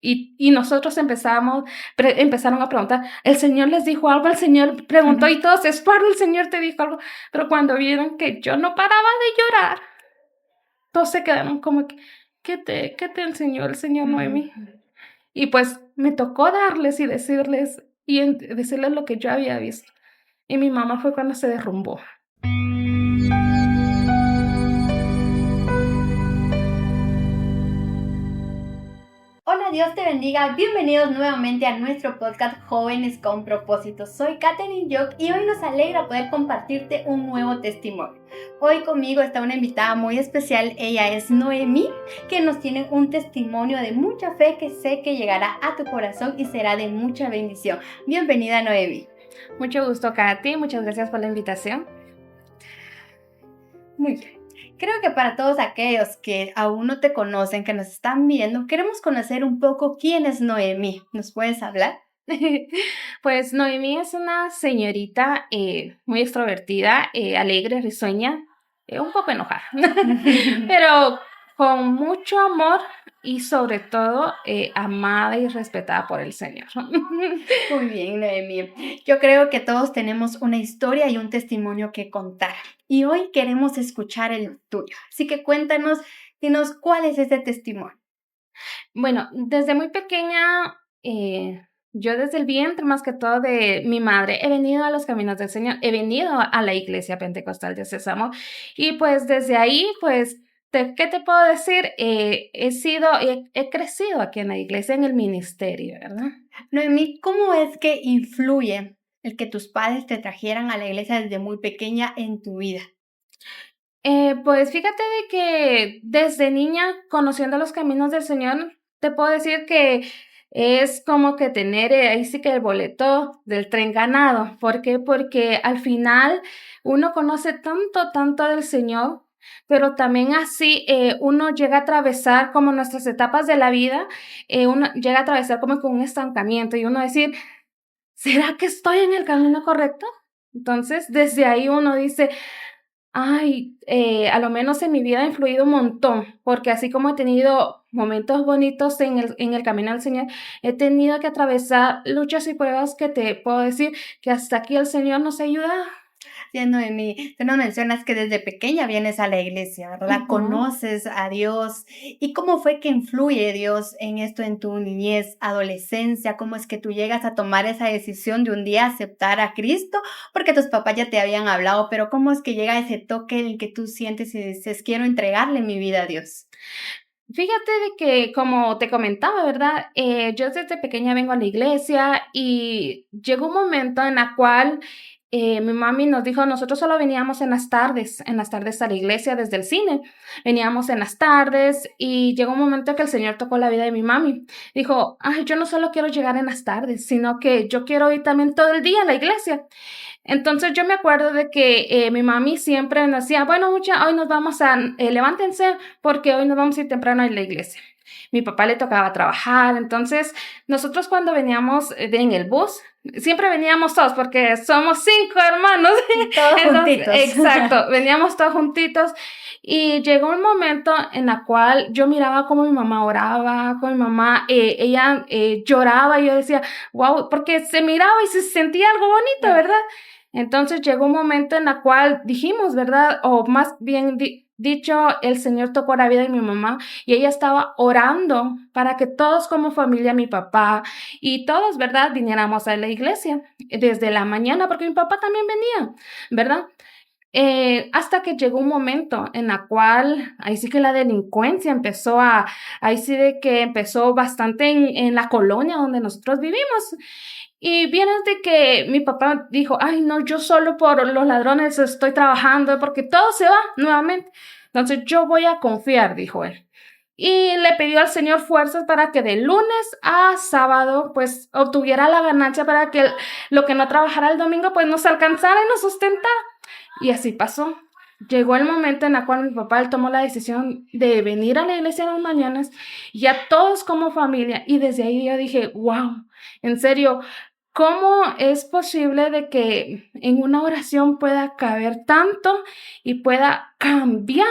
Y nosotros empezaron a preguntar, ¿el Señor les dijo algo? ¿El Señor preguntó? Y todos, es claro, el Señor te dijo algo. Pero cuando vieron que yo no paraba de llorar, todos se quedaron como que, ¿qué te enseñó el Señor, Noemi? Y pues me tocó darles y decirles, decirles lo que yo había visto. Y mi mamá fue cuando se derrumbó. Hola, Dios te bendiga. Bienvenidos nuevamente a nuestro podcast Jóvenes con Propósito. Soy Katherine Yock y hoy nos alegra poder compartirte un nuevo testimonio. Hoy conmigo está una invitada muy especial. Ella es Noemi, que nos tiene un testimonio de mucha fe que sé que llegará a tu corazón y será de mucha bendición. Bienvenida, Noemi. Mucho gusto, Katy. Muchas gracias por la invitación. Muy bien. Creo que para todos aquellos que aún no te conocen, que nos están viendo, queremos conocer un poco quién es Noemi. ¿Nos puedes hablar? Pues Noemí es una señorita muy extrovertida, alegre, risueña, un poco enojada, pero con mucho amor y sobre todo amada y respetada por el Señor. Muy bien, Noemí. Yo creo que todos tenemos una historia y un testimonio que contar. Y hoy queremos escuchar el tuyo. Así que cuéntanos, dinos cuál es ese testimonio. Bueno, desde muy pequeña, yo desde el vientre, más que todo de mi madre, he venido a los caminos del Señor, he venido a la Iglesia Pentecostal de Sésamo, y pues desde ahí, pues, ¿qué te puedo decir? He crecido aquí en la iglesia, en el ministerio, ¿verdad? Noemí, ¿cómo es que influye el que tus padres te trajeran a la iglesia desde muy pequeña en tu vida? Pues fíjate de que desde niña, conociendo los caminos del Señor, te puedo decir que es como que tener ahí sí que el boleto del tren ganado. ¿Por qué? Porque al final uno conoce tanto, tanto del Señor, pero también así uno llega a atravesar como nuestras etapas de la vida, uno llega a atravesar como con un estancamiento y uno decir, ¿será que estoy en el camino correcto? Entonces, desde ahí uno dice, ay, a lo menos en mi vida ha influido un montón, porque así como he tenido momentos bonitos en el camino al Señor, he tenido que atravesar luchas y pruebas que te puedo decir que hasta aquí el Señor nos ayuda. Sí, Noemí, tú nos mencionas que desde pequeña vienes a la iglesia, ¿verdad? Ujú. Conoces a Dios. ¿Y cómo fue que influye Dios en esto en tu niñez, adolescencia? ¿Cómo es que tú llegas a tomar esa decisión de un día aceptar a Cristo? Porque tus papás ya te habían hablado, pero ¿cómo es que llega ese toque en el que tú sientes y dices, quiero entregarle mi vida a Dios? Fíjate de que, como te comentaba, ¿verdad? Yo desde pequeña vengo a la iglesia y llegó un momento en la cual mi mami nos dijo, nosotros solo veníamos en las tardes a la iglesia desde el cine, veníamos en las tardes y llegó un momento que el Señor tocó la vida de mi mami. Dijo, ay, yo no solo quiero llegar en las tardes, sino que yo quiero ir también todo el día a la iglesia. Entonces yo me acuerdo de que mi mami siempre nos decía, bueno, mucha, hoy nos vamos levántense porque hoy nos vamos a ir temprano a la iglesia. Mi papá le tocaba trabajar, entonces nosotros cuando veníamos en el bus, siempre veníamos todos porque somos 5 hermanos. Todos Entonces, juntitos. exacto, veníamos todos juntitos y llegó un momento en la cual yo miraba cómo mi mamá oraba, cómo mi mamá, ella lloraba y yo decía, wow, porque se miraba y se sentía algo bonito, ¿verdad? Entonces llegó un momento en la cual dijimos, ¿verdad? O más bien dicho, el Señor tocó la vida de mi mamá y ella estaba orando para que todos como familia, mi papá y todos, ¿verdad? Viniéramos a la iglesia desde la mañana porque mi papá también venía, ¿verdad? Hasta que llegó un momento en la cual, ahí sí que la delincuencia ahí sí de que empezó bastante en la colonia donde nosotros vivimos. Y vienes de que mi papá dijo, ay, no, yo solo por los ladrones estoy trabajando porque todo se va nuevamente. Entonces yo voy a confiar, dijo él. Y le pidió al Señor fuerzas para que de lunes a sábado, pues, obtuviera la ganancia para que lo que no trabajara el domingo, pues, nos alcanzara y nos sustentara. Y así pasó. Llegó el momento en el cual mi papá él tomó la decisión de venir a la iglesia en las mañanas y a todos como familia. Y desde ahí yo dije, wow, en serio, ¿cómo es posible de que en una oración pueda caber tanto y pueda cambiar?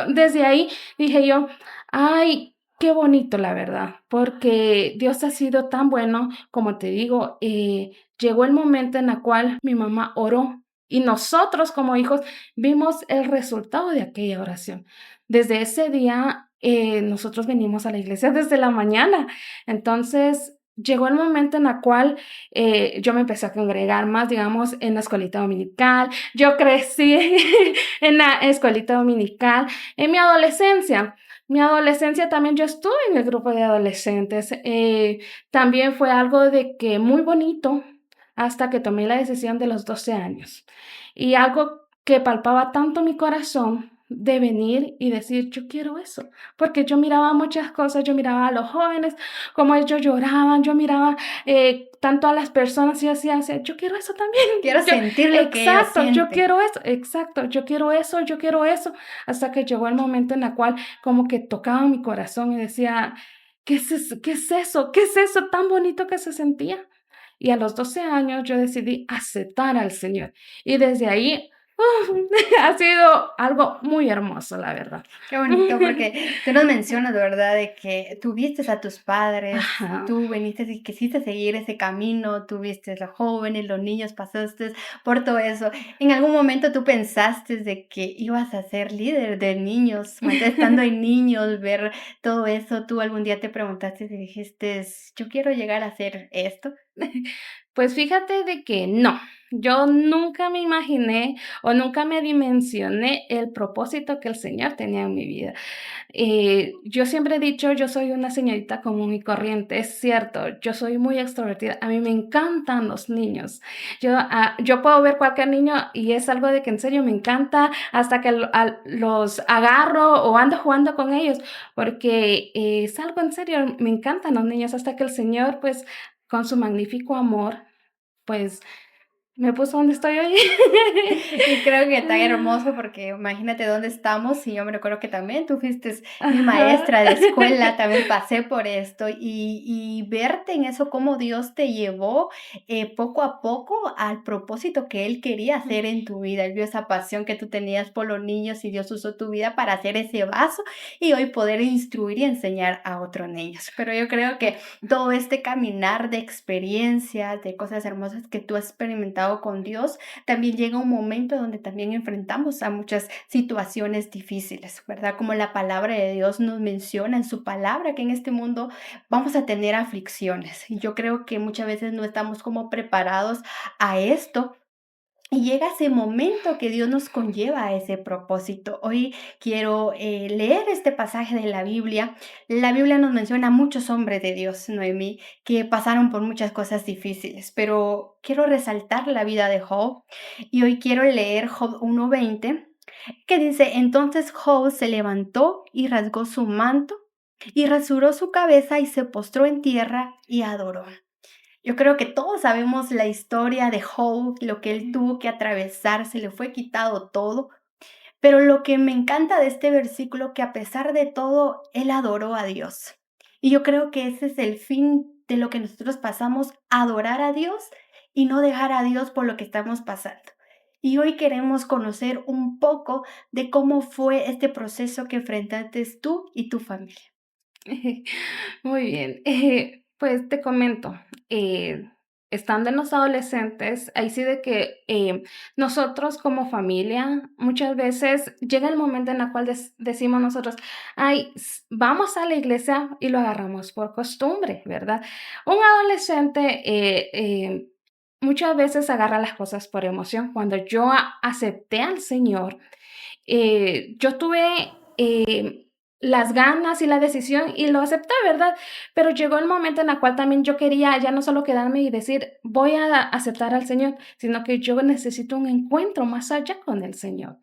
Desde ahí dije yo, ay, qué bonito, la verdad, porque Dios ha sido tan bueno, como te digo, llegó el momento en el cual mi mamá oró y nosotros como hijos vimos el resultado de aquella oración. Desde ese día, nosotros venimos a la iglesia desde la mañana. Entonces, llegó el momento en el cual yo me empecé a congregar más, digamos, en la escuelita dominical. Yo crecí en la escuelita dominical en mi adolescencia. Mi adolescencia también yo estuve en el grupo de adolescentes. También fue algo de que muy bonito hasta que tomé la decisión de los 12 años. Y algo que palpaba tanto mi corazón de venir y decir, yo quiero eso, porque yo miraba muchas cosas, yo miraba a los jóvenes, como ellos lloraban, yo miraba tanto a las personas y yo decía, yo quiero eso también. Quiero sentir lo que ellos Exacto, yo sienten. quiero eso, exacto, yo quiero eso, hasta que llegó el momento en el cual como que tocaba mi corazón y decía, ¿qué es eso? ¿Qué es eso? ¿Qué es eso tan bonito que se sentía? Y a los 12 años yo decidí aceptar al Señor. Y desde ahí ha sido algo muy hermoso, la verdad. Qué bonito, porque tú nos mencionas, de verdad, de que tuviste a tus padres, Ajá. tú viniste y quisiste seguir ese camino, tuviste los jóvenes, los niños, pasaste por todo eso. ¿En algún momento tú pensaste de que ibas a ser líder de niños, estando en niños, ver todo eso? ¿Tú algún día te preguntaste y dijiste, yo quiero llegar a hacer esto? Pues fíjate de que no, yo nunca me imaginé o nunca me dimensioné el propósito que el Señor tenía en mi vida. Yo siempre he dicho, yo soy una señorita común y corriente, es cierto, yo soy muy extrovertida, a mí me encantan los niños. Yo puedo ver cualquier niño y es algo de que en serio me encanta hasta que los agarro o ando jugando con ellos, porque es algo en serio, me encantan los niños hasta que el Señor, pues, con su magnífico amor, pues, me puso donde estoy hoy. Y creo que tan hermoso porque imagínate dónde estamos y yo me recuerdo que también tú fuiste mi Ajá. maestra de escuela, también pasé por esto y verte en eso, cómo Dios te llevó poco a poco al propósito que Él quería hacer en tu vida. Él vio esa pasión que tú tenías por los niños y Dios usó tu vida para hacer ese vaso y hoy poder instruir y enseñar a otros niños. Pero yo creo que todo este caminar de experiencias, de cosas hermosas que tú has experimentado con Dios, también llega un momento donde también enfrentamos a muchas situaciones difíciles, ¿verdad? Como la palabra de Dios nos menciona en su palabra, que en este mundo vamos a tener aflicciones. Y yo creo que muchas veces no estamos como preparados a esto. Y llega ese momento que Dios nos conlleva a ese propósito. Hoy quiero leer este pasaje de la Biblia. La Biblia nos menciona a muchos hombres de Dios, Noemí, que pasaron por muchas cosas difíciles, pero quiero resaltar la vida de Job. Y hoy quiero leer Job 1:20, que dice, entonces Job se levantó y rasgó su manto y rasuró su cabeza y se postró en tierra y adoró. Yo creo que todos sabemos la historia de Job, lo que él tuvo que atravesar, se le fue quitado todo, pero lo que me encanta de este versículo, que a pesar de todo, él adoró a Dios. Y yo creo que ese es el fin de lo que nosotros pasamos, adorar a Dios y no dejar a Dios por lo que estamos pasando. Y hoy queremos conocer un poco de cómo fue este proceso que enfrentaste tú y tu familia. Muy bien, pues te comento, estando en los adolescentes, ahí sí de que nosotros como familia muchas veces llega el momento en el cual decimos nosotros, ay, vamos a la iglesia y lo agarramos por costumbre, ¿verdad? Un adolescente muchas veces agarra las cosas por emoción. Cuando yo acepté al Señor, yo tuve las ganas y la decisión y lo acepté, ¿verdad? Pero llegó el momento en el cual también yo quería ya no solo quedarme y decir, voy a aceptar al Señor, sino que yo necesito un encuentro más allá con el Señor.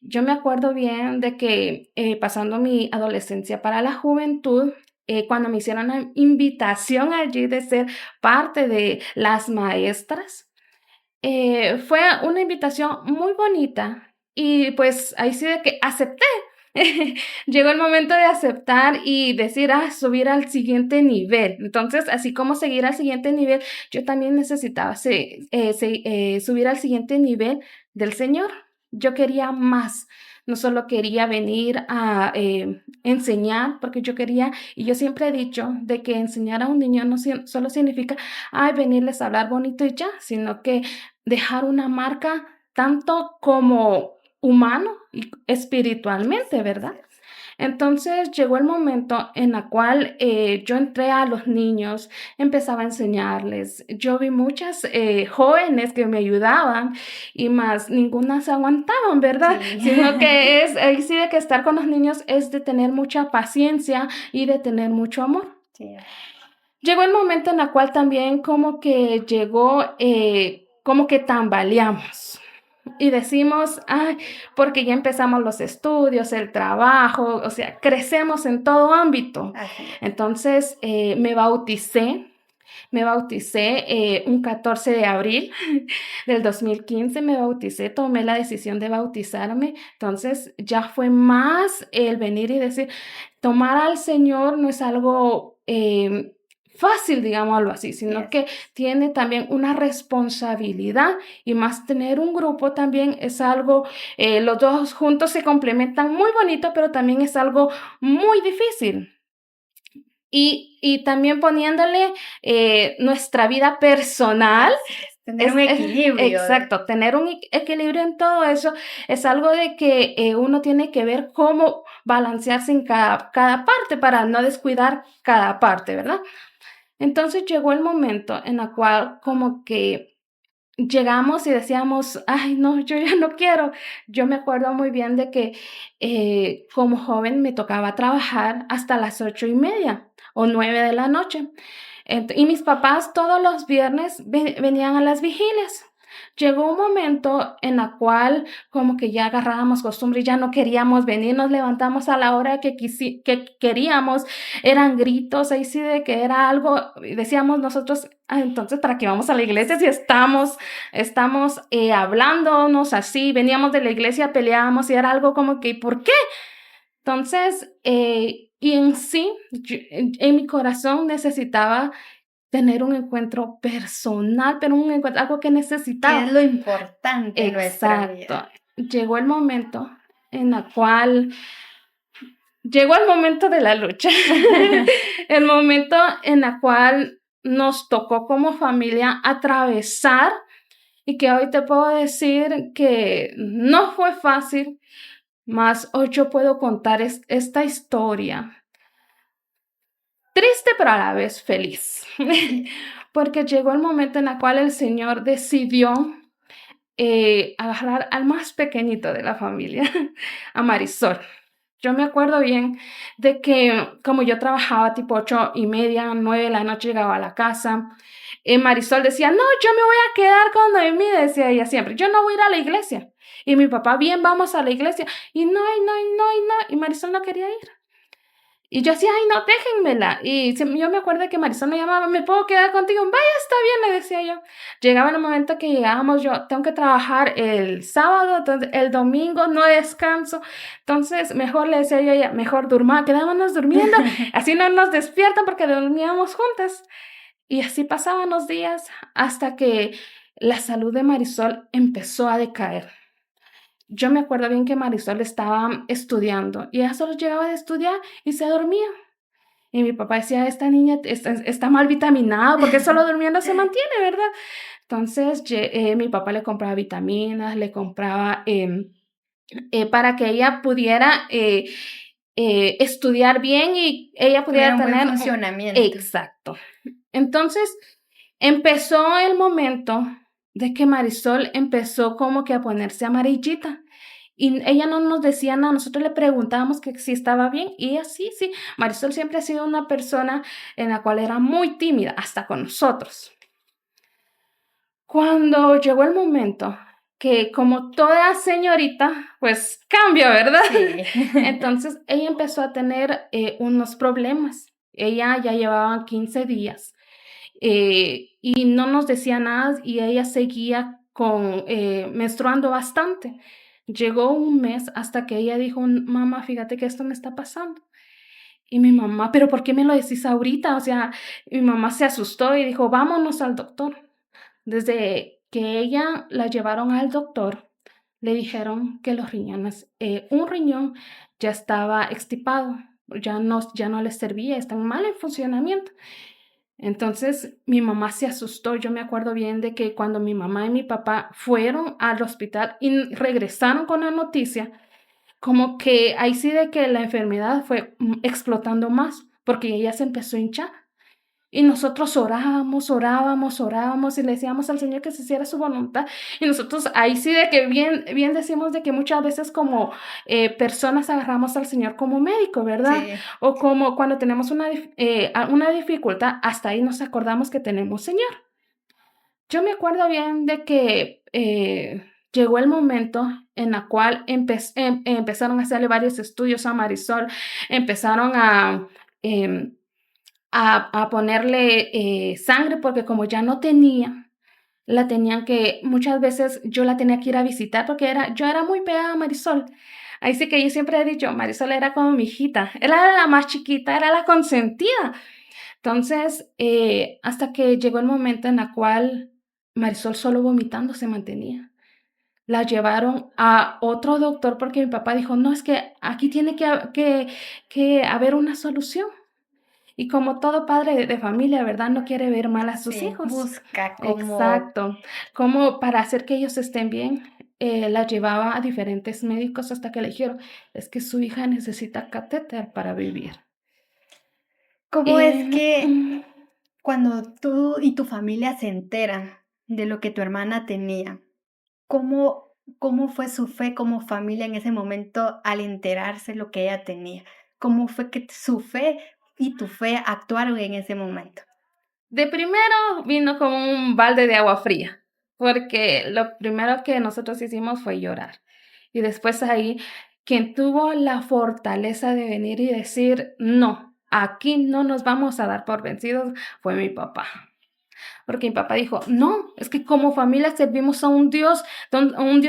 Yo me acuerdo bien de que pasando mi adolescencia para la juventud, cuando me hicieron la invitación allí de ser parte de las maestras, fue una invitación muy bonita y pues ahí sí de que acepté. Llegó el momento de aceptar y decir, subir al siguiente nivel. Entonces, así como seguir al siguiente nivel, yo también necesitaba subir al siguiente nivel del Señor. Yo quería más. no solo quería venir a enseñar, porque yo quería, y yo siempre he dicho, de que enseñar a un niño no solo significa, ay, venirles a hablar bonito y ya, sino que dejar una marca tanto como humano y espiritualmente, ¿verdad? Entonces llegó el momento en el cual yo entré a los niños, empezaba a enseñarles. Yo vi muchas jóvenes que me ayudaban y más ninguna se aguantaban, ¿verdad? Sí. Sino que es, ahí sí de que estar con los niños es de tener mucha paciencia y de tener mucho amor. Sí. Llegó el momento en el cual también como que llegó, como que tambaleamos. Y decimos, ay, porque ya empezamos los estudios, el trabajo, o sea, crecemos en todo ámbito. Así es. Entonces, me bauticé un 14 de abril del 2015, me bauticé, tomé la decisión de bautizarme. Entonces, ya fue más el venir y decir, tomar al Señor no es algo fácil, digámoslo así, sino Yes. que tiene también una responsabilidad y más tener un grupo también es algo, los dos juntos se complementan muy bonito, pero también es algo muy difícil. Y también poniéndole nuestra vida personal. Así es. Tener un equilibrio. Exacto, tener un equilibrio en todo eso es algo de que uno tiene que ver cómo balancearse en cada parte para no descuidar cada parte, ¿verdad? Entonces llegó el momento en el cual como que llegamos y decíamos, ay, no, yo ya no quiero. Yo me acuerdo muy bien de que como joven me tocaba trabajar hasta las 8:30 o 9 de la noche. Y mis papás todos los viernes venían a las vigilias. Llegó un momento en la cual como que ya agarrábamos costumbre y ya no queríamos venir, nos levantamos a la hora que queríamos, eran gritos, ahí sí de que era algo, y decíamos nosotros, "Ah, entonces, ¿para qué vamos a la iglesia si estamos hablándonos así? Veníamos de la iglesia, peleábamos y era algo como que, ¿por qué? Entonces, y en sí, en mi corazón necesitaba tener un encuentro personal, pero un encuentro, algo que Que necesitaba. es lo importante en nuestra vida. Exacto. Llegó el momento en el cual llegó el momento de la lucha. El momento en el cual nos tocó como familia atravesar y que hoy te puedo decir que no fue fácil, mas hoy yo puedo contar esta historia. Triste, pero a la vez feliz. Porque llegó el momento en el cual el Señor decidió agarrar al más pequeñito de la familia, a Marisol. Yo me acuerdo bien de que como yo trabajaba tipo 8:30, 9 de la noche, llegaba a la casa. Marisol decía, no, yo me voy a quedar con Noemí, decía ella siempre, yo no voy a ir a la iglesia. Y mi papá, bien, vamos a la iglesia. Y no, y Marisol no quería ir. Y yo decía, ay, no, déjenmela. Y yo me acuerdo que Marisol me llamaba, ¿me puedo quedar contigo? Vaya, está bien, le decía yo. Llegaba el momento que llegábamos, yo tengo que trabajar el sábado, entonces el domingo no descanso. Entonces, mejor le decía yo a ella, mejor quedámonos durmiendo. Así no nos despiertan porque dormíamos juntas. Y así pasaban los días hasta que la salud de Marisol empezó a decaer. Yo me acuerdo bien que Marisol estaba estudiando y ella solo llegaba de estudiar y se dormía. Y mi papá decía, esta niña está mal vitaminada porque solo durmiendo se mantiene, ¿verdad? Entonces mi papá le compraba vitaminas, le compraba para que ella pudiera estudiar bien y ella pudiera Tuviera un buen tener funcionamiento. Exacto. Entonces empezó el momento de que Marisol empezó como que a ponerse amarillita. Y ella no nos decía nada, nosotros le preguntábamos que si estaba bien y ella sí. Marisol siempre ha sido una persona en la cual era muy tímida, hasta con nosotros. Cuando llegó el momento que como toda señorita, pues cambia, ¿verdad? Sí. Entonces ella empezó a tener unos problemas. Ella ya llevaba 15 días y no nos decía nada y ella seguía menstruando bastante. Llegó un mes hasta que ella dijo, mamá, fíjate que esto me está pasando. Y mi mamá, ¿pero por qué me lo decís ahorita? O sea, mi mamá se asustó y dijo, vámonos al doctor. Desde que ella la llevaron al doctor, le dijeron que los riñones, un riñón ya estaba extirpado, ya no les servía, están mal en funcionamiento. Entonces mi mamá se asustó. Yo me acuerdo bien de que cuando mi mamá y mi papá fueron al hospital y regresaron con la noticia, como que ahí sí de que la enfermedad fue explotando más, porque ella se empezó a hinchar. Y nosotros orábamos, orábamos, orábamos y le decíamos al Señor que se hiciera su voluntad. Y nosotros ahí sí de que bien, bien decimos de que muchas veces como personas agarramos al Señor como médico, ¿verdad? Sí. O como cuando tenemos una dificultad, hasta ahí nos acordamos que tenemos Señor. Yo me acuerdo bien de que llegó el momento en el cual empezaron a hacerle varios estudios a Marisol, empezaron em, a ponerle sangre porque como ya no tenía, la tenían que, muchas veces yo la tenía que ir a visitar porque yo era muy pegada a Marisol. Ahí sí que yo siempre he dicho, Marisol era como mi hijita, era la más chiquita, era la consentida. Entonces, hasta que llegó el momento en el cual Marisol solo vomitando se mantenía. La llevaron a otro doctor porque mi papá dijo, no, es que aquí tiene que haber una solución. Y como todo padre de familia, ¿verdad? No quiere ver mal a sus Sí, hijos. busca como... Exacto. Como para hacer que ellos estén bien, la llevaba a diferentes médicos hasta que le dijeron, es que su hija necesita catéter para vivir. ¿Cómo es Y, que cuando tú y tu familia se enteran de lo que tu hermana tenía, cómo fue su fe como familia en ese momento al enterarse lo que ella tenía? ¿Cómo fue que su fe y tu fe actuaron en ese momento? de primero vino como un balde de agua fría, porque lo primero que nosotros hicimos fue llorar. Y después ahí, quien tuvo la fortaleza de venir y decir, no, aquí no nos vamos a dar por vencidos, fue mi papá. Porque mi papá dijo, no, es que como familia servimos a un Dios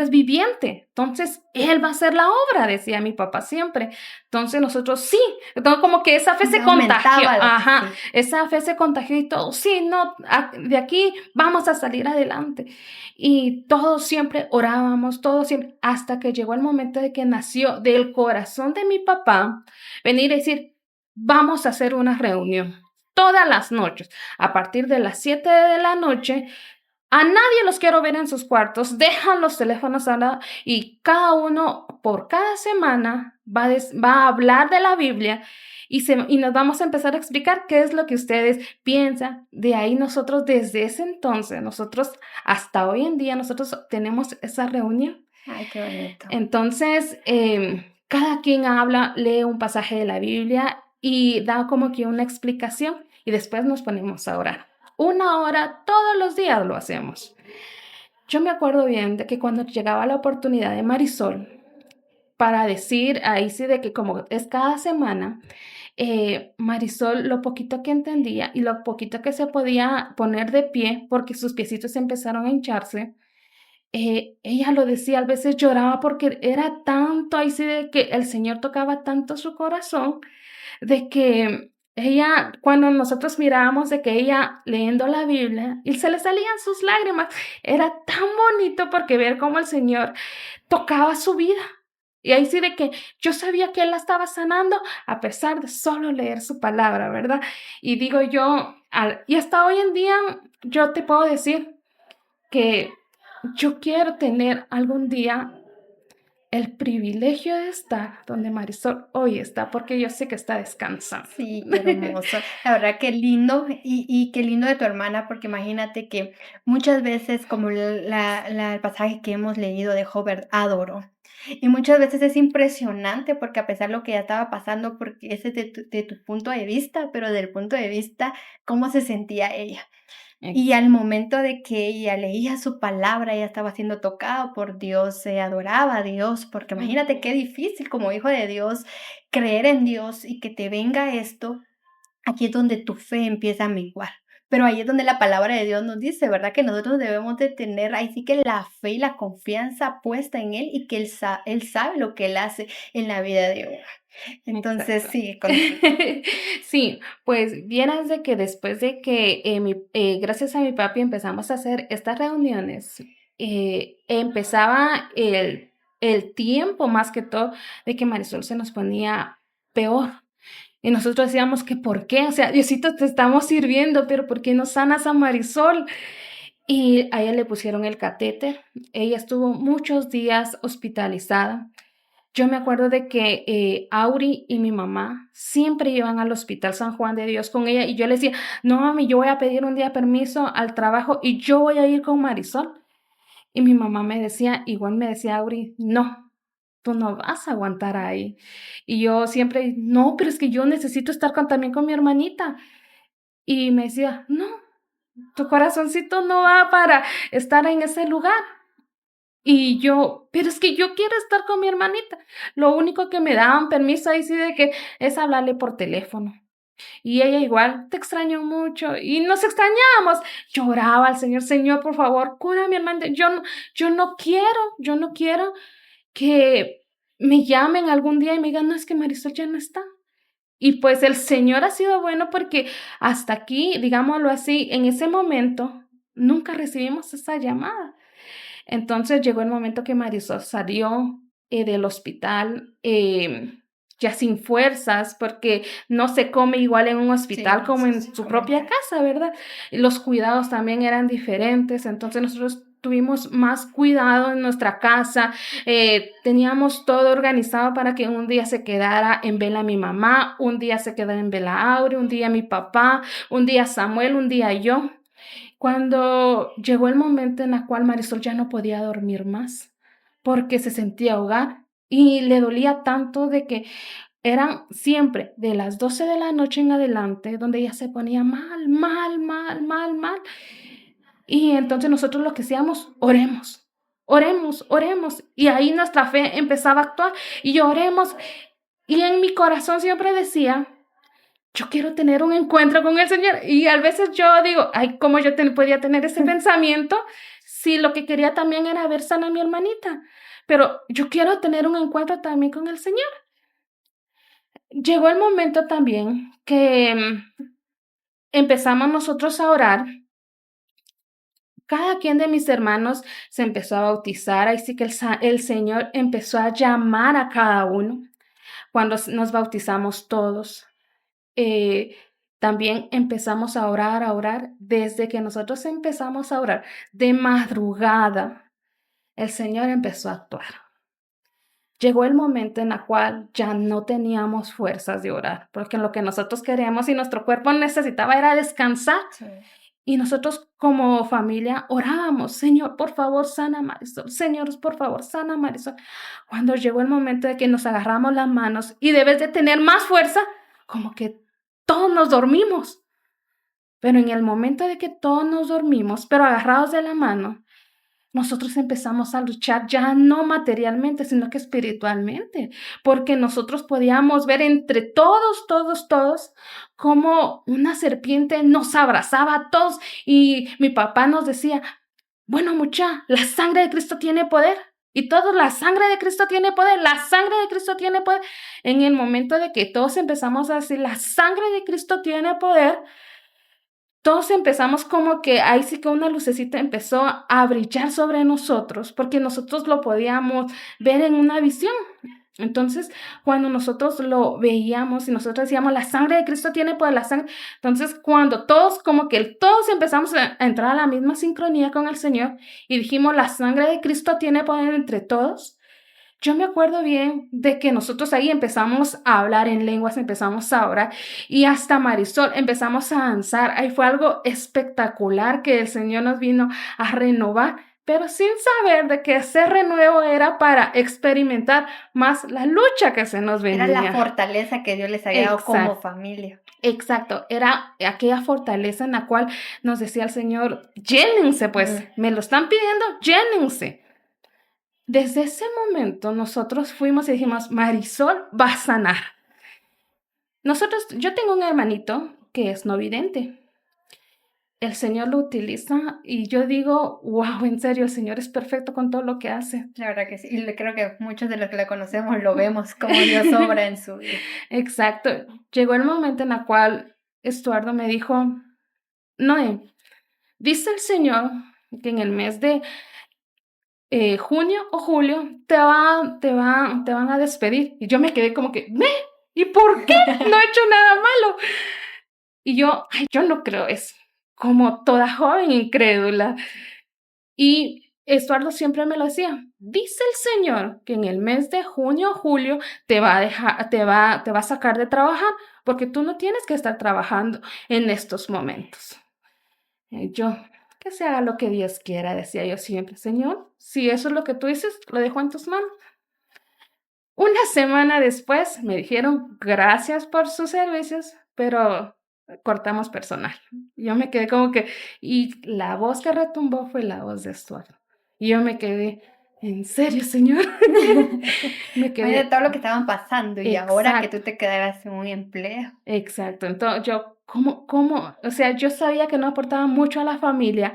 viviente. Entonces, Él va a hacer la obra, decía mi papá siempre. Entonces nosotros sí, entonces como que esa fe se contagió, Aumentaba la fe, ajá, sí. esa fe se contagió y todo, sí, no, de aquí vamos a salir adelante. Y todos siempre orábamos, todos siempre, hasta que llegó el momento de que nació del corazón de mi papá venir y decir, vamos a hacer una reunión todas las noches, a partir de las 7 de la noche. A nadie los quiero ver en sus cuartos, dejan los teléfonos al lado y cada uno por cada semana va a hablar de la Biblia y nos vamos a empezar a explicar qué es lo que ustedes piensan. De ahí nosotros desde ese entonces, nosotros hasta hoy en día, nosotros tenemos esa reunión. Ay, qué bonito. Entonces, cada quien habla, lee un pasaje de la Biblia y da como que una explicación y después nos ponemos a orar. 1 hora todos los días lo hacemos. Yo me acuerdo bien de que cuando llegaba la oportunidad de Marisol para decir, ahí sí de que como es cada semana, Marisol lo poquito que entendía y lo poquito que se podía poner de pie porque sus piecitos empezaron a hincharse, ella lo decía, a veces lloraba porque era tanto, ahí sí de que el Señor tocaba tanto su corazón, de que ella, cuando nosotros mirábamos de que ella leyendo la Biblia, y se le salían sus lágrimas, era tan bonito porque ver cómo el Señor tocaba su vida. Y ahí sí de que yo sabía que Él la estaba sanando a pesar de solo leer su palabra, ¿verdad? Y digo yo, y hasta hoy en día yo te puedo decir que yo quiero tener algún día el privilegio de estar donde Marisol hoy está, porque yo sé que está descansando. Sí, qué hermoso. La verdad, qué lindo y qué lindo de tu hermana, porque imagínate que muchas veces, como el pasaje que hemos leído de Job, adoró. Y muchas veces es impresionante porque a pesar de lo que ya estaba pasando, porque ese es de tu punto de vista, pero del punto de vista, cómo se sentía ella. Y al momento de que ella leía su palabra, ella estaba siendo tocada por Dios, se adoraba a Dios, porque imagínate qué difícil como hijo de Dios creer en Dios y que te venga esto, aquí es donde tu fe empieza a menguar. Pero ahí es donde la palabra de Dios nos dice, ¿verdad? Que nosotros debemos de tener ahí sí que la fe y la confianza puesta en Él y que Él sabe lo que Él hace en la vida de uno. Entonces, Exacto. sí, Sí, pues vieras de que después de que gracias a mi papi empezamos a hacer estas reuniones, empezaba el tiempo más que todo de que Marisol se nos ponía peor. Y nosotros decíamos que ¿por qué? O sea, Diosito, te estamos sirviendo, pero ¿por qué no sanas a Marisol? Y a ella le pusieron el catéter. Ella estuvo muchos días hospitalizada. Yo me acuerdo de que Auri y mi mamá siempre iban al Hospital San Juan de Dios con ella y yo le decía, no mami, yo voy a pedir un día permiso al trabajo y yo voy a ir con Marisol. Y mi mamá me decía, igual me decía Auri, no, tú no vas a aguantar ahí. Y yo siempre, no, pero es que yo necesito estar también con mi hermanita. Y me decía, no, tu corazoncito no va para estar en ese lugar. Y yo, pero es que yo quiero estar con mi hermanita. Lo único que me daban permiso ahí sí de que es hablarle por teléfono. Y ella igual, te extraño mucho. Y nos extrañábamos. Lloraba al Señor, Señor, por favor, cura a mi hermana. Yo no quiero que me llamen algún día y me digan, no, es que Marisol ya no está. Y pues el Señor ha sido bueno porque hasta aquí, digámoslo así, en ese momento, nunca recibimos esa llamada. Entonces llegó el momento que Marisol salió del hospital ya sin fuerzas, porque no se come igual en un hospital Sí, como sí, en sí, su propia casa, ¿verdad? Y los cuidados también eran diferentes, entonces nosotros tuvimos más cuidado en nuestra casa, teníamos todo organizado para que un día se quedara en vela mi mamá, un día se quedara en vela Aure, un día mi papá, un día Samuel, un día yo. Cuando llegó el momento en el cual Marisol ya no podía dormir más porque se sentía ahogar y le dolía tanto de que eran siempre de las 12 de la noche en adelante donde ella se ponía mal, mal, mal, mal, mal. Y entonces nosotros lo que hacíamos, oremos, oremos, oremos. Y ahí nuestra fe empezaba a actuar y oremos. Y en mi corazón siempre decía, yo quiero tener un encuentro con el Señor. Y a veces yo digo, ay, ¿cómo yo podía tener ese pensamiento si lo que quería también era ver sana a mi hermanita? Pero yo quiero tener un encuentro también con el Señor. Llegó el momento también que empezamos nosotros a orar. Cada quien de mis hermanos se empezó a bautizar, ahí sí que el Señor empezó a llamar a cada uno cuando nos bautizamos todos. eh, También empezamos a orar, desde que nosotros empezamos a orar de madrugada, el Señor empezó a actuar. Llegó el momento en el cual ya no teníamos fuerzas de orar, porque lo que nosotros queríamos y nuestro cuerpo necesitaba era descansar. sí. Y nosotros como familia orábamos, Señor, por favor, sana a Marisol. Señor, por favor, sana a Marisol. Cuando llegó el momento de que nos agarramos las manos y debes de tener más fuerza, como que todos nos dormimos. Pero en el momento de que todos nos dormimos, pero agarrados de la mano, nosotros empezamos a luchar ya no materialmente, sino que espiritualmente, porque nosotros podíamos ver entre todos, como una serpiente nos abrazaba a todos y mi papá nos decía, bueno, mucha, la sangre de Cristo tiene poder. Y todos, la sangre de Cristo tiene poder, la sangre de Cristo tiene poder. En el momento de que todos empezamos a decir, la sangre de Cristo tiene poder, todos empezamos como que ahí sí que una lucecita empezó a brillar sobre nosotros, porque nosotros lo podíamos ver en una visión. Entonces, cuando nosotros lo veíamos y nosotros decíamos, la sangre de Cristo tiene poder, la sangre. Entonces, cuando todos, como que todos empezamos a entrar a la misma sincronía con el Señor y dijimos, la sangre de Cristo tiene poder entre todos, yo me acuerdo bien de que nosotros ahí empezamos a hablar en lenguas, empezamos a orar y hasta Marisol empezamos a danzar. Ahí fue algo espectacular que el Señor nos vino a renovar, pero sin saber de que ese renuevo era para experimentar más la lucha que se nos Era la venía. fortaleza que Dios les había dado como Exacto. familia. Exacto, era aquella fortaleza en la cual nos decía el Señor, llénense pues, me lo están pidiendo, llénense. Desde ese momento nosotros fuimos y dijimos, Marisol va a sanar. Yo tengo un hermanito que es no vidente. El Señor lo utiliza y yo digo, wow, en serio, el Señor es perfecto con todo lo que hace. La verdad que sí. Y creo que muchos de los que la conocemos lo vemos como Dios obra en su vida. Exacto. Llegó el momento en el cual Estuardo me dijo, Noé, dice el Señor que en el mes de junio o julio te van a despedir. Y yo me quedé como que, ¿me? ¿Y por qué? No he hecho nada malo. Y yo no creo eso, como toda joven incrédula. Y Estuardo siempre me lo decía, dice el Señor que en el mes de junio o julio te va a dejar, te va a sacar de trabajar, porque tú no tienes que estar trabajando en estos momentos. Y yo, que se haga lo que Dios quiera, decía yo siempre, Señor, si eso es lo que tú dices, lo dejo en tus manos. Una semana después me dijeron, gracias por sus servicios, pero cortamos personal. Yo me quedé como que, y la voz que retumbó fue la voz de Stuart. Y yo me quedé, ¿en serio, señor? Me Oye, quedé, todo lo que estaban pasando y ahora que tú exacto, te quedaras sin un empleo. exacto. Entonces yo, o sea, yo sabía que no aportaba mucho a la familia,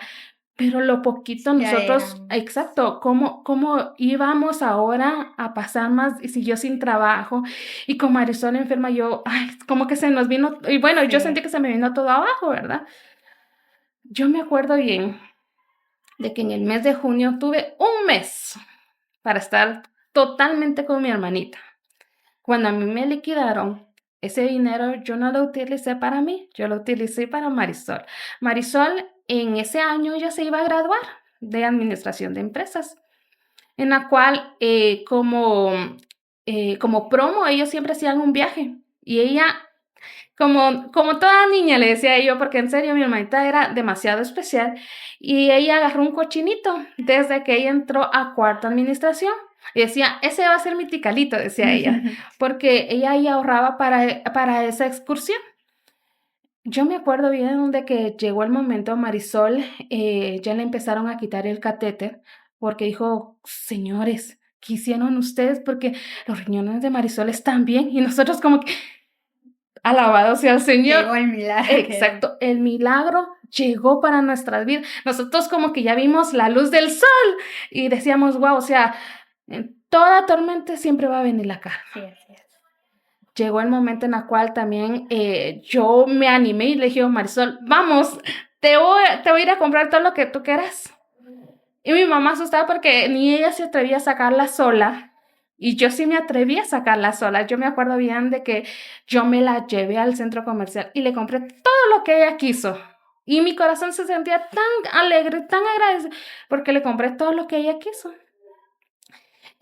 pero lo poquito Ya nosotros, eran. exacto, cómo íbamos ahora a pasar más, y si yo sin trabajo, y con Marisol enferma, yo, ay, como que se nos vino, y bueno, yo Sí. sentí que se me vino todo abajo, ¿verdad? Yo me acuerdo bien de que en el mes de junio tuve un mes para estar totalmente con mi hermanita. Cuando a mí me liquidaron, ese dinero yo no lo utilicé para mí, yo lo utilicé para Marisol. Marisol en ese año ya se iba a graduar de administración de empresas, en la cual como promo ellos siempre hacían un viaje y ella, como toda niña le decía yo, porque en serio mi hermanita era demasiado especial y ella agarró un cochinito desde que ella entró a cuarta administración. Y decía, ese va a ser mi ticalito, decía ella, porque ella ahí ahorraba para esa excursión. Yo me acuerdo bien de que llegó el momento, Marisol, ya le empezaron a quitar el catéter, porque dijo, señores, ¿qué hicieron ustedes? Porque los riñones de Marisol están bien y nosotros como que, alabado sea el Señor. Llegó el milagro. Exacto, el milagro llegó para nuestras vidas. Nosotros como que ya vimos la luz del sol y decíamos, wow, o sea, en toda tormenta siempre va a venir la calma. Sí, así es. Llegó el momento en el cual también yo me animé y le dije, Marisol, vamos, te voy a ir a comprar todo lo que tú quieras. Y mi mamá asustada porque ni ella se atrevía a sacarla sola. Y yo sí me atreví a sacarla sola. Yo me acuerdo bien de que yo me la llevé al centro comercial y le compré todo lo que ella quiso. Y mi corazón se sentía tan alegre, tan agradecido, porque le compré todo lo que ella quiso.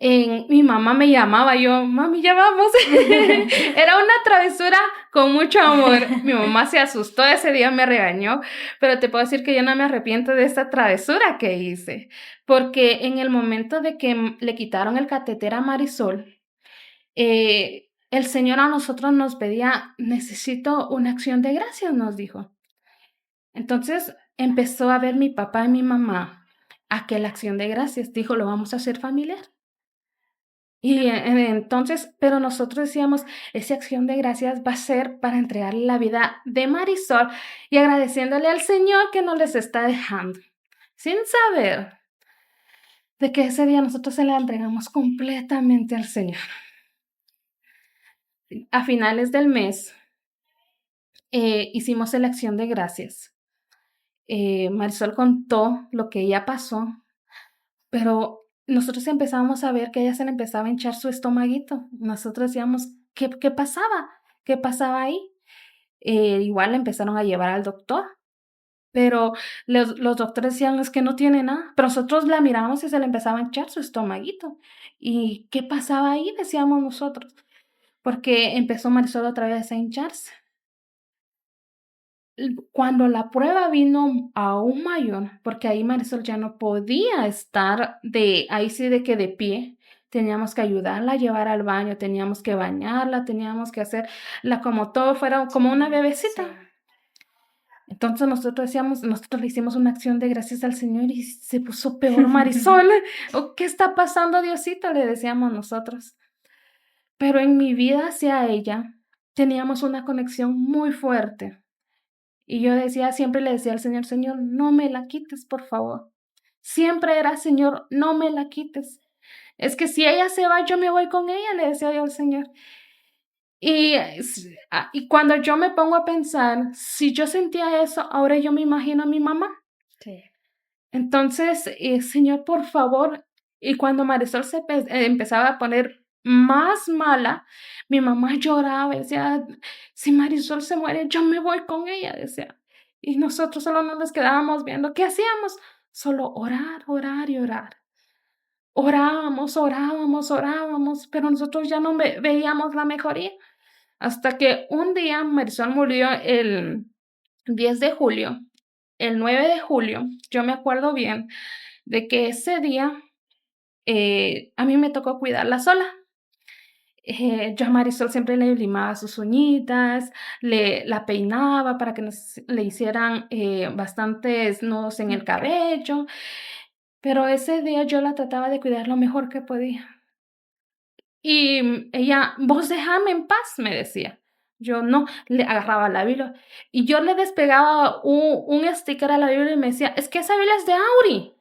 Mi mamá me llamaba, yo, mami, ya vamos. Era una travesura con mucho amor. Mi mamá se asustó ese día, me regañó, pero te puedo decir que yo no me arrepiento de esa travesura que hice, porque en el momento de que le quitaron el catéter a Marisol, el Señor a nosotros nos pedía, necesito una acción de gracias, nos dijo. Entonces empezó a ver mi papá y mi mamá aquella acción de gracias, dijo, lo vamos a hacer familiar. Y entonces, pero nosotros decíamos, esa acción de gracias va a ser para entregarle la vida de Marisol y agradeciéndole al Señor que nos les está dejando, sin saber de que ese día nosotros se la entregamos completamente al Señor. A finales del mes hicimos la acción de gracias. Marisol contó lo que ella pasó, pero nosotros empezamos a ver que ella se le empezaba a hinchar su estomaguito. Nosotros decíamos, ¿qué pasaba? ¿Qué pasaba ahí? Igual la empezaron a llevar al doctor, pero los doctores decían, es que no tiene nada, pero nosotros la mirábamos y se le empezaba a hinchar su estomaguito. ¿Y qué pasaba ahí? Decíamos nosotros, porque empezó Marisol otra vez a hincharse. Cuando la prueba vino aún mayor, porque ahí Marisol ya no podía estar ahí sí de que de pie, teníamos que ayudarla a llevar al baño, teníamos que bañarla, teníamos que hacerla como todo fuera como una bebecita. Sí. Entonces nosotros le hicimos una acción de gracias al Señor y se puso peor Marisol. ¿Qué está pasando, Diosito? Le decíamos nosotros. Pero en mi vida hacia ella teníamos una conexión muy fuerte. Y yo siempre le decía al Señor, Señor, no me la quites, por favor. Siempre era, Señor, no me la quites. Es que si ella se va, yo me voy con ella, le decía yo al Señor. Y cuando yo me pongo a pensar, si yo sentía eso, ahora yo me imagino a mi mamá. Sí. Entonces, Señor, por favor, Y cuando Marisol se empezaba a poner más mala, mi mamá lloraba y decía, si Marisol se muere, yo me voy con ella, decía. Y nosotros solo nos quedábamos viendo. ¿Qué hacíamos? Solo orar, orar y orar. Orábamos, orábamos, orábamos, pero nosotros ya no veíamos la mejoría. Hasta que un día Marisol murió el 10 de julio, el 9 de julio, yo me acuerdo bien de que ese día a mí me tocó cuidarla sola. Yo a Marisol siempre le limaba sus uñitas, la peinaba para que le hicieran bastantes nudos en el cabello, pero ese día yo la trataba de cuidar lo mejor que podía. Y ella, vos déjame en paz, me decía. Yo no, le agarraba la Biblia y yo le despegaba un sticker a la Biblia y me decía, es que esa Biblia es de Auri,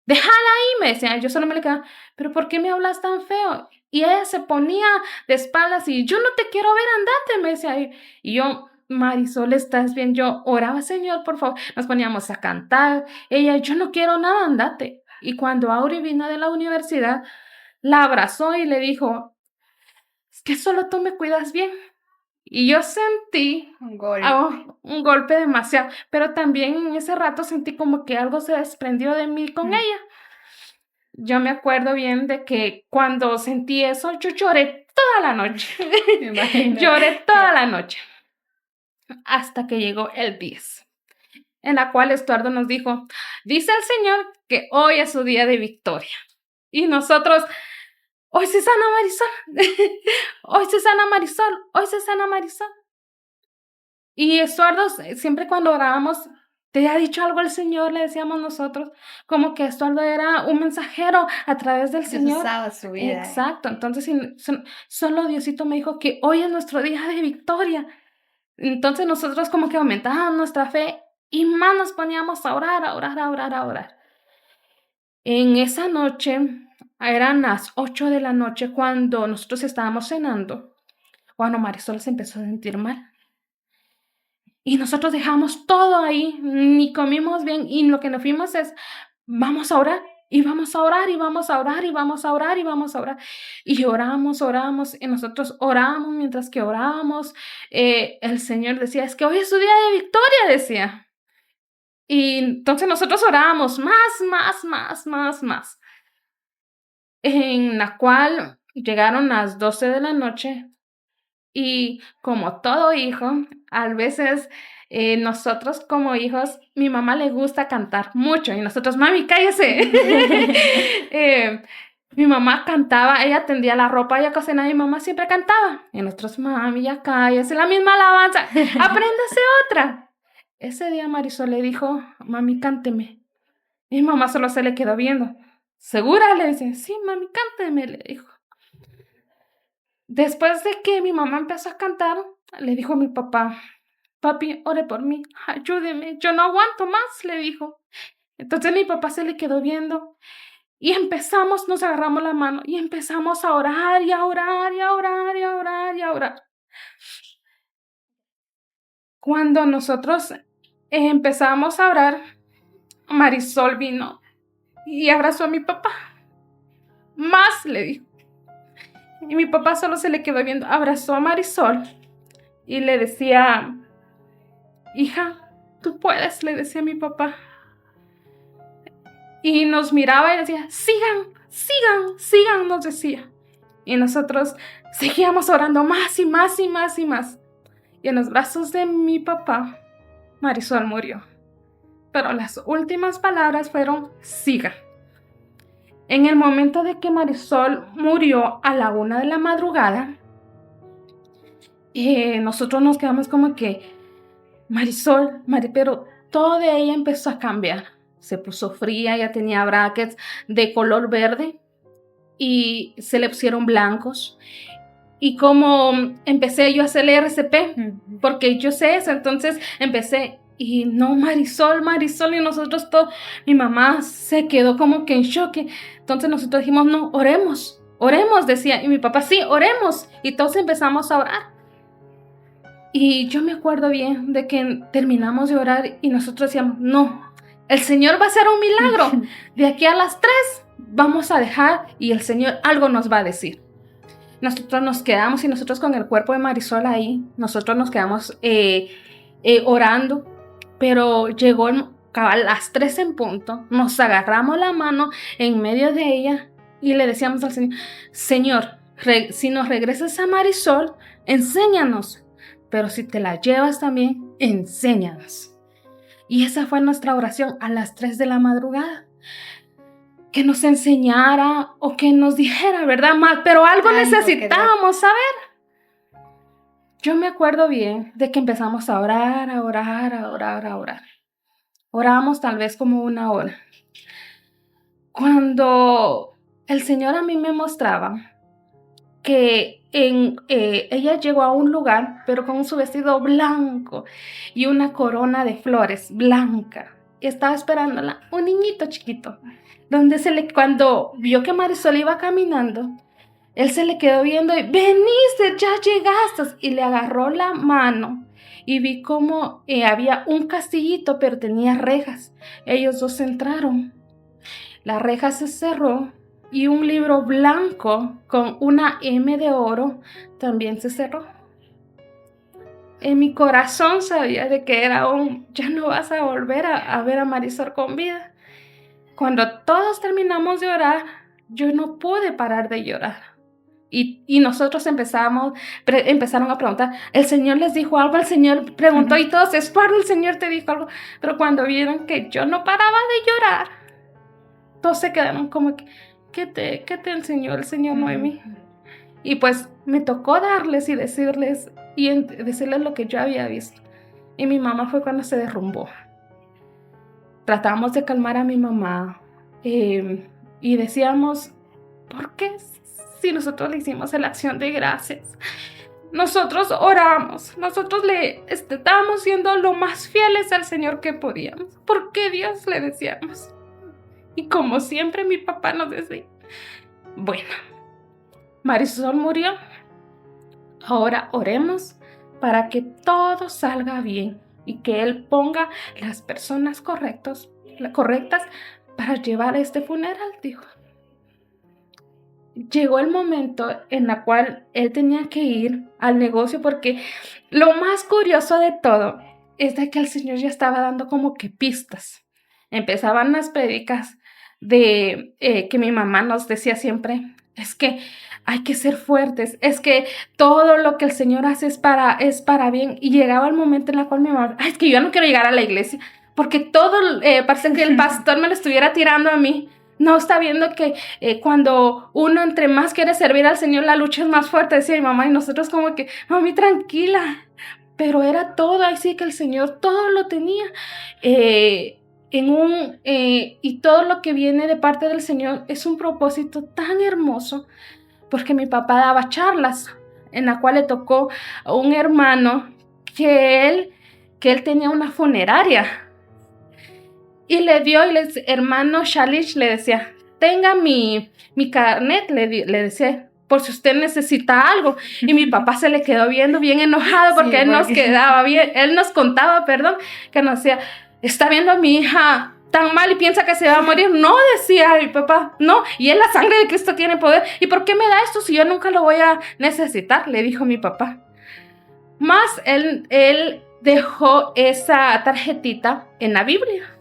déjala ahí, me decía. Yo solo me le quedaba, pero ¿por qué me hablas tan feo? Y ella se ponía de espaldas y yo no te quiero ver, andate, me decía. Y yo, Marisol, ¿estás bien? Yo oraba, Señor, por favor. Nos poníamos a cantar. Ella, yo no quiero nada, andate. Y cuando Auri vino de la universidad, la abrazó y le dijo, es que solo tú me cuidas bien. Y yo sentí un golpe demasiado, pero también en ese rato sentí como que algo se desprendió de mí con ella. Yo me acuerdo bien de que cuando sentí eso, yo lloré toda la noche. Lloré toda la noche. Hasta que llegó el 10, en la cual Estuardo nos dijo, dice el Señor que hoy es su día de victoria. Y nosotros, hoy se sana Marisol, hoy se sana Marisol, hoy se sana Marisol. Y Estuardo, siempre cuando orábamos, ¿te ha dicho algo el Señor? Le decíamos nosotros, como que Estuardo era un mensajero a través del Señor. Usaba su vida. Exacto, entonces solo Diosito me dijo que hoy es nuestro día de victoria. Entonces nosotros como que aumentábamos nuestra fe y más nos poníamos a orar, a orar, a orar, a orar. En esa noche, eran las 8 de la noche cuando nosotros estábamos cenando, cuando Marisol se empezó a sentir mal. Y nosotros dejamos todo ahí, ni comimos bien, y lo que nos fuimos es, vamos a orar, y vamos a orar, y vamos a orar, y vamos a orar, y vamos a orar. Y oramos, y nosotros oramos mientras que orábamos. El Señor decía, es que hoy es su día de victoria, decía. Y entonces nosotros orábamos más. En la cual llegaron las 12 de la noche. Y como todo hijo, a veces nosotros como hijos, mi mamá le gusta cantar mucho y nosotros, mami, cállese. Mi mamá cantaba, ella tendía la ropa, ella cocinaba y mi mamá siempre cantaba. Y nosotros, mami, ya cállese, la misma alabanza, apréndase otra. Ese día Marisol le dijo, mami, cánteme. Y mi mamá solo se le quedó viendo. ¿Segura? Le dice, sí, mami, cánteme, le dijo. Después de que mi mamá empezó a cantar, le dijo a mi papá, papi, ore por mí, ayúdeme, yo no aguanto más, le dijo. Entonces mi papá se le quedó viendo y nos agarramos la mano y empezamos a orar y a orar y a orar y a orar y a orar. Cuando nosotros empezamos a orar, Marisol vino y abrazó a mi papá. Más, le dijo. Y mi papá solo se le quedó viendo, abrazó a Marisol y le decía, hija, tú puedes, le decía a mi papá. Y nos miraba y decía, sigan, nos decía. Y nosotros seguíamos orando más y más. Y en los brazos de mi papá, Marisol murió. Pero las últimas palabras fueron, sigan. En el momento de que Marisol murió a la 1 de la madrugada, nosotros nos quedamos como que, Marisol, pero todo de ella empezó a cambiar. Se puso fría, ya tenía brackets de color verde y se le pusieron blancos. Y como empecé yo a hacerle RCP, porque yo sé eso, entonces empecé... Y no, Marisol, y nosotros todos, mi mamá se quedó como que en shock. Entonces nosotros dijimos, no, oremos, decía. Y mi papá, sí, oremos. Y todos empezamos a orar. Y yo me acuerdo bien de que terminamos de orar y nosotros decíamos, no, el Señor va a hacer un milagro. De aquí a las 3 vamos a dejar y el Señor algo nos va a decir. Nosotros nos quedamos y nosotros con el cuerpo de Marisol ahí, nosotros nos quedamos orando, pero llegó a las 3 en punto, nos agarramos la mano en medio de ella y le decíamos al Señor, Señor, si nos regresas a Marisol, enséñanos, pero si te la llevas también, enséñanos. Y esa fue nuestra oración a las 3 de la madrugada. Que nos enseñara o que nos dijera, ¿verdad? Pero algo necesitábamos saber. Yo me acuerdo bien de que empezamos a orar, a orar, a orar, a orar. Orábamos tal vez como 1 hora. Cuando el Señor a mí me mostraba que ella llegó a un lugar, pero con su vestido blanco y una corona de flores blanca. Y estaba esperándola un niñito chiquito. Cuando vio que Marisol iba caminando, él se le quedó viendo y veniste, ya llegaste, y le agarró la mano y vi como había un castillito pero tenía rejas. Ellos dos entraron, la reja se cerró y un libro blanco con una M de oro también se cerró. En mi corazón sabía de que era ya no vas a volver a ver a Marisol con vida. Cuando todos terminamos de orar, yo no pude parar de llorar. Y nosotros empezaron a preguntar, ¿el Señor les dijo algo? El Señor preguntó y todos, Esparro, el Señor te dijo algo. Pero cuando vieron que yo no paraba de llorar, todos se quedaron como, ¿qué te enseñó el Señor, Noemi? Y pues me tocó darles y decirles lo que yo había visto. Y mi mamá fue cuando se derrumbó. Tratamos de calmar a mi mamá y decíamos, ¿por qué si nosotros le hicimos la acción de gracias? Nosotros oramos, nosotros le estábamos siendo lo más fieles al Señor que podíamos. ¿Por qué Dios le decíamos? Y como siempre mi papá nos decía, bueno, Marisol murió, ahora oremos para que todo salga bien y que Él ponga las personas correctas para llevar este funeral, dijo. Llegó el momento en el cual él tenía que ir al negocio porque lo más curioso de todo es de que el Señor ya estaba dando como que pistas. Empezaban las prédicas de que mi mamá nos decía siempre, es que hay que ser fuertes, es que todo lo que el Señor hace es para bien. Y llegaba el momento en el cual mi mamá, es que yo no quiero llegar a la iglesia porque todo parece que el pastor me lo estuviera tirando a mí. No está viendo que cuando uno entre más quiere servir al Señor, la lucha es más fuerte, decía mi mamá, y nosotros como que, mami, tranquila. Pero era todo, así que el Señor todo lo tenía y todo lo que viene de parte del Señor es un propósito tan hermoso, porque mi papá daba charlas en la cual le tocó a un hermano que él tenía una funeraria. Y le dio, y el hermano Shalish le decía, tenga mi carnet, le decía, por si usted necesita algo. Y mi papá se le quedó viendo bien enojado porque sí, él nos contaba, que nos decía, está viendo a mi hija tan mal y piensa que se va a morir. No, decía mi papá, no, y la sangre de Cristo tiene poder. ¿Y por qué me da esto si yo nunca lo voy a necesitar? Le dijo mi papá. Más él dejó esa tarjetita en la Biblia.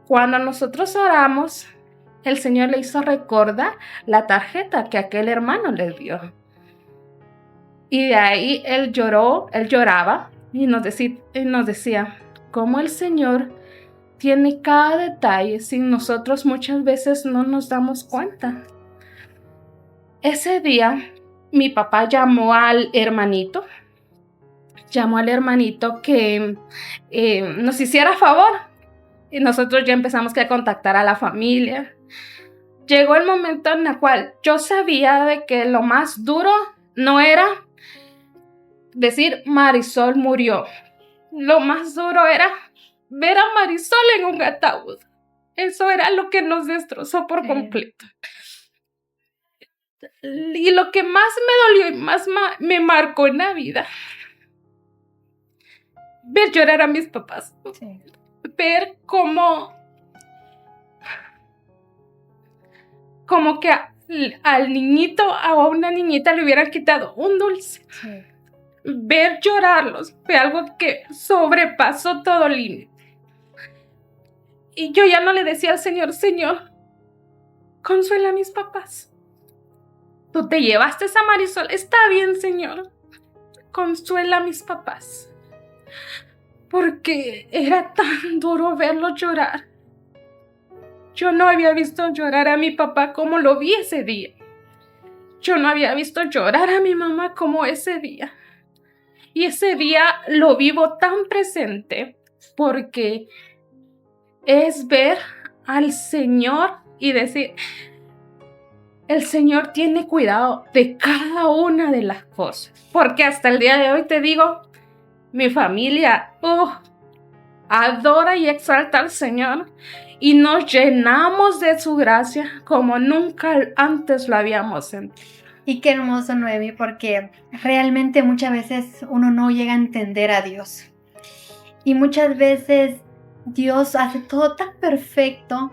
Cuando nosotros oramos, el Señor le hizo recordar la tarjeta que aquel hermano le dio. Y de ahí él lloraba y nos decía cómo el Señor tiene cada detalle sin nosotros muchas veces no nos damos cuenta. Ese día mi papá llamó al hermanito que nos hiciera favor. Y nosotros ya empezamos a contactar a la familia. Llegó el momento en el cual yo sabía de que lo más duro no era decir Marisol murió. Lo más duro era ver a Marisol en un ataúd. Eso era lo que nos destrozó por completo. Y lo que más me dolió y más me marcó en la vida, ver llorar a mis papás. Sí. Ver cómo como que al niñito o a una niñita le hubieran quitado un dulce. Sí. Ver llorarlos fue algo que sobrepasó todo límite. Y yo ya no le decía al Señor, Señor, consuela a mis papás. Tú te llevaste a Marisol, está bien, Señor, consuela a mis papás. Porque era tan duro verlos llorar. Yo no había visto llorar a mi papá como lo vi ese día. Yo no había visto llorar a mi mamá como ese día. Y ese día lo vivo tan presente porque es ver al Señor y decir, el Señor tiene cuidado de cada una de las cosas. Porque hasta el día de hoy te digo, mi familia adora y exalta al Señor y nos llenamos de su gracia como nunca antes lo habíamos sentido. Y qué hermoso, Noemi, porque realmente muchas veces uno no llega a entender a Dios. Y muchas veces Dios hace todo tan perfecto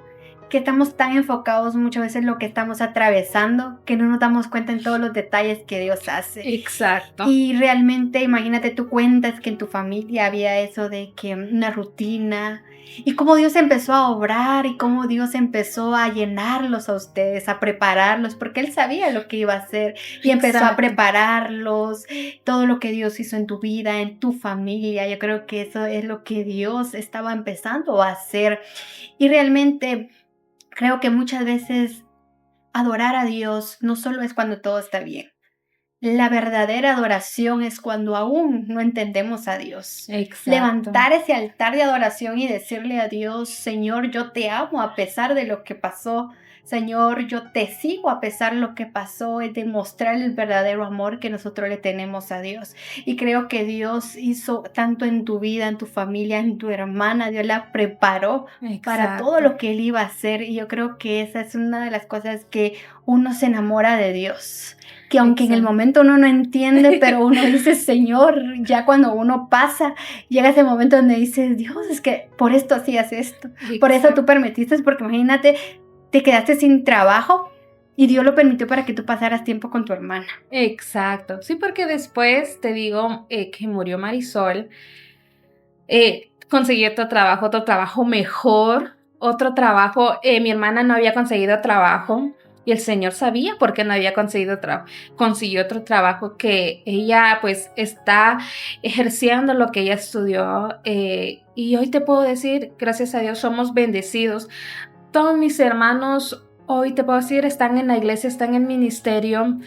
que estamos tan enfocados muchas veces en lo que estamos atravesando que no nos damos cuenta en todos los detalles que Dios hace. Exacto. Y realmente, imagínate, tú cuentas que en tu familia había eso de que una rutina y cómo Dios empezó a obrar y cómo Dios empezó a llenarlos a ustedes, a prepararlos, porque Él sabía lo que iba a hacer y empezó a prepararlos, todo lo que Dios hizo en tu vida, en tu familia. Yo creo que eso es lo que Dios estaba empezando a hacer y realmente creo que muchas veces adorar a Dios no solo es cuando todo está bien. La verdadera adoración es cuando aún no entendemos a Dios. Exacto. Levantar ese altar de adoración y decirle a Dios, Señor, yo te amo a pesar de lo que pasó. Señor, yo te sigo a pesar de lo que pasó. Es demostrar el verdadero amor que nosotros le tenemos a Dios. Y creo que Dios hizo tanto en tu vida, en tu familia, en tu hermana. Dios la preparó para todo lo que Él iba a hacer. Y yo creo que esa es una de las cosas que uno se enamora de Dios. Que aunque en el momento uno no entiende, pero uno dice, Señor, ya cuando uno pasa, llega ese momento donde dice, Dios, es que por esto hacías esto, por eso tú permitiste, porque imagínate, te quedaste sin trabajo y Dios lo permitió para que tú pasaras tiempo con tu hermana. Exacto, sí, porque después te digo que murió Marisol, conseguí otro trabajo mejor, otro trabajo, mi hermana no había conseguido trabajo. Y el Señor sabía por qué no había conseguido trabajo. Consiguió otro trabajo que ella pues está ejerciendo lo que ella estudió. Y hoy te puedo decir, gracias a Dios, somos bendecidos. Todos mis hermanos, hoy te puedo decir, están en la iglesia, están en ministerio.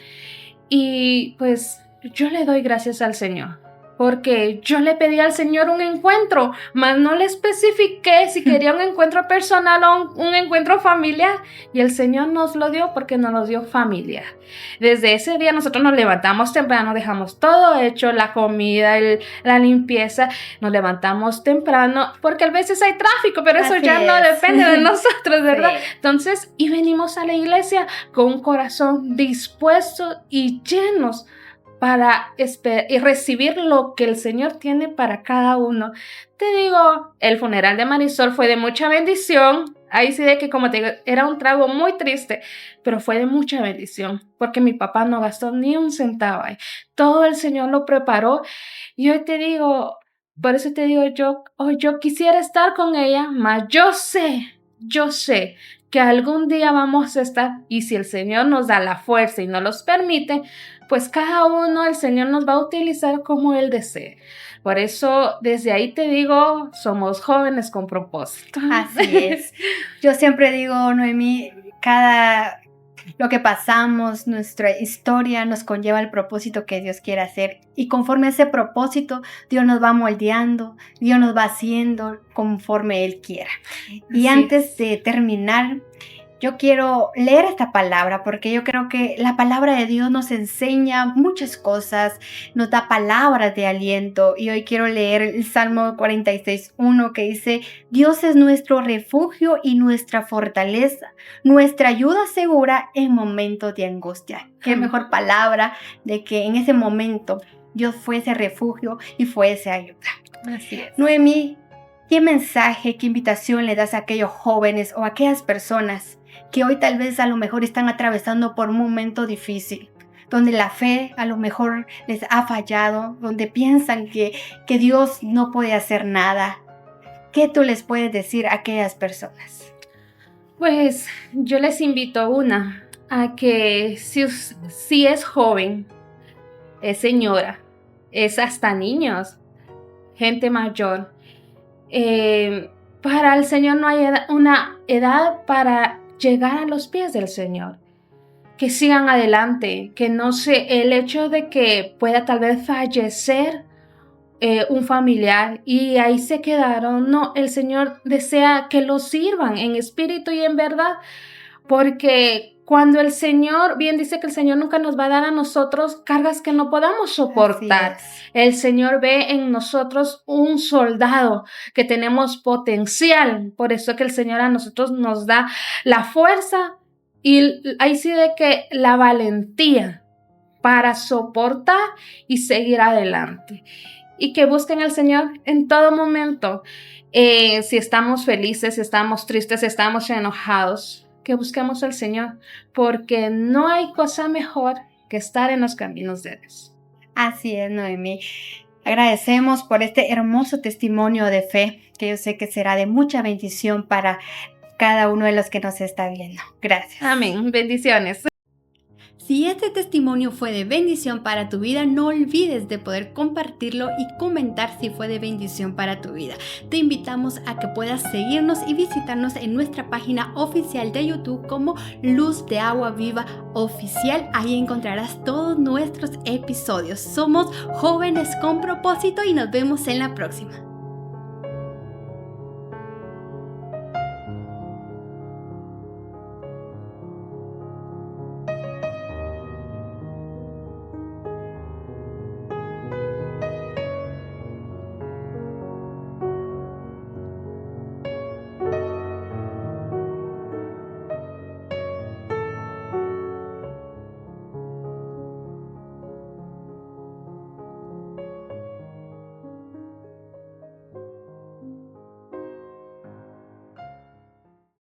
Y pues yo le doy gracias al Señor. Porque yo le pedí al Señor un encuentro, mas no le especifiqué si quería un encuentro personal o un encuentro familiar. Y el Señor nos lo dio porque nos lo dio familiar. Desde ese día nosotros nos levantamos temprano, dejamos todo hecho, la comida, la limpieza. Nos levantamos temprano porque a veces hay tráfico, pero eso ya no depende de nosotros, ¿verdad? Sí. Entonces, y venimos a la iglesia con un corazón dispuesto y llenos para recibir lo que el Señor tiene para cada uno. Te digo, el funeral de Marisol fue de mucha bendición. Ahí sí de que, como te digo, era un trago muy triste, pero fue de mucha bendición, porque mi papá no gastó ni un centavo ahí. Todo el Señor lo preparó. Y hoy te digo, por eso te digo, yo quisiera estar con ella, mas yo sé que algún día vamos a estar, y si el Señor nos da la fuerza y nos los permite, pues cada uno el Señor nos va a utilizar como Él desee. Por eso, desde ahí te digo, somos jóvenes con propósito. Así es. Yo siempre digo, Noemi, lo que pasamos, nuestra historia nos conlleva el propósito que Dios quiere hacer. Y conforme a ese propósito, Dios nos va moldeando, Dios nos va haciendo conforme Él quiera. Y antes de terminar, yo quiero leer esta palabra porque yo creo que la palabra de Dios nos enseña muchas cosas, nos da palabras de aliento. Y hoy quiero leer el Salmo 46:1 que dice: Dios es nuestro refugio y nuestra fortaleza, nuestra ayuda segura en momentos de angustia. Qué mejor palabra de que en ese momento Dios fue ese refugio y fue esa ayuda. Así es. Noemi, ¿qué mensaje, qué invitación le das a aquellos jóvenes o a aquellas personas que hoy tal vez a lo mejor están atravesando por un momento difícil, donde la fe a lo mejor les ha fallado, donde piensan que Dios no puede hacer nada. ¿Qué tú les puedes decir a aquellas personas? Pues yo les invito a que si es joven, es señora, es hasta niños, gente mayor, para el Señor no hay una edad para llegar a los pies del Señor. Que sigan adelante, que no sé, el hecho de que pueda tal vez fallecer un familiar y ahí se quedaron, no, el Señor desea que los sirvan en espíritu y en verdad, porque cuando el Señor, bien dice que el Señor nunca nos va a dar a nosotros cargas que no podamos soportar. El Señor ve en nosotros un soldado que tenemos potencial, por eso que el Señor a nosotros nos da la fuerza y ahí sí de que la valentía para soportar y seguir adelante. Y que busquen al Señor en todo momento. Si estamos felices, si estamos tristes, si estamos enojados, que busquemos al Señor, porque no hay cosa mejor que estar en los caminos de Dios. Así es, Noemí. Agradecemos por este hermoso testimonio de fe, que yo sé que será de mucha bendición para cada uno de los que nos está viendo. Gracias. Amén. Bendiciones. Si este testimonio fue de bendición para tu vida, no olvides de poder compartirlo y comentar si fue de bendición para tu vida. Te invitamos a que puedas seguirnos y visitarnos en nuestra página oficial de YouTube como Luz de Agua Viva Oficial. Ahí encontrarás todos nuestros episodios. Somos Jóvenes con Propósito y nos vemos en la próxima.